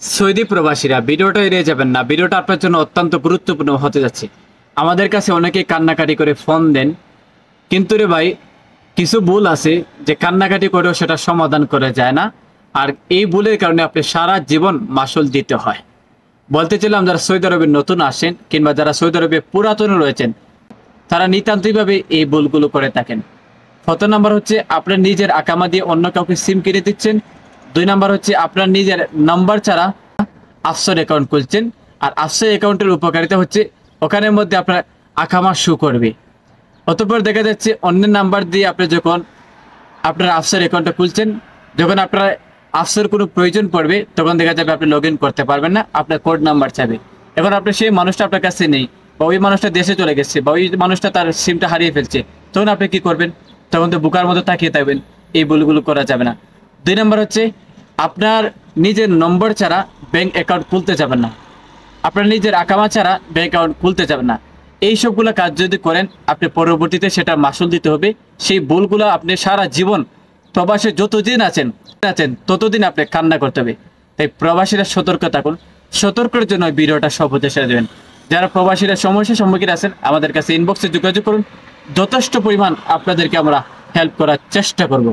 Saudi প্রবাসীরা ভিডিওটা এড়িয়ে যাবেন না, ভিডিওটা আপনার জন্য অত্যন্ত গুরুত্বপূর্ণ হতে যাচ্ছে। আমাদের কাছে অনেকেই কান্নাকাটি করে ফোন দেন, কিন্তু রে ভাই কিছু ভুল আছে যে কান্নাকাটি করেও সেটা সমাধান করা যায় না, আর এই ভুলের কারণে আপনি সারা জীবন মাসুল দিতে হয়। বলতেছিলাম যারা সৌদি আরবে নতুন আসেন কিংবা যারা সৌদি আরবে পুরাতন রয়েছেন তারা নিতান্তইভাবে এই ভুলগুলো করে থাকেন। প্রথম নাম্বার হচ্ছে আপনার নিজের আকামা দিয়ে অন্য কাউকে সিম কিনে দিচ্ছেন। 2 নাম্বার হচ্ছে আপনার নিজের নাম্বার ছাড়া আফসর অ্যাকাউন্ট খুলছেন। আর আফসর অ্যাকাউন্টের উপকারিতা হচ্ছে ওখানের মধ্যে আপনার আকামা শো করবে। অতঃপর দেখা যাচ্ছে অন্যের নাম্বার দিয়ে আপনি যখন আপনার আফসর অ্যাকাউন্টটা খুলছেন, যখন আপনার আফসর কোনো প্রয়োজন পড়বে তখন দেখা যাবে আপনি লগ ইন করতে পারবেন না, আপনার কোড নাম্বার চাবে। এখন আপনি সেই মানুষটা আপনার কাছে নেই, বা ওই মানুষটা দেশে চলে গেছে, বা ওই মানুষটা তার সিমটা হারিয়ে ফেলছে, তখন আপনি কি করবেন? তখন তো বুকার মতো তাকিয়ে থাকবেন। এই ভুলগুলো করা যাবে না। 2 নাম্বার হচ্ছে আপনার নিজের নম্বর ছাড়া ব্যাংক অ্যাকাউন্ট খুলতে যাবেন না। আপনার নিজের আকামা ছাড়া ব্যাংক অ্যাকাউন্ট খুলতে যাবেন না। এই সবগুলো কাজ যদি করেন আপনি পরবর্তীতে সেটা মাসুল দিতে হবে। সেই ভুলগুলো আপনি সারা জীবন প্রবাসে যতদিন আছেন ততদিন আপনি কান্না করতে হবে। তাই প্রবাসীরা সতর্ক থাকুন। সতর্কের জন্য ভিডিওটা সব উদ্দেশ্যে দেবেন। যারা প্রবাসীরা সমস্যার সম্মুখীন আছেন আমাদের কাছে ইনবক্সে যোগাযোগ করুন। যথেষ্ট পরিমাণ আপনাদেরকে আমরা হেল্প করার চেষ্টা করব।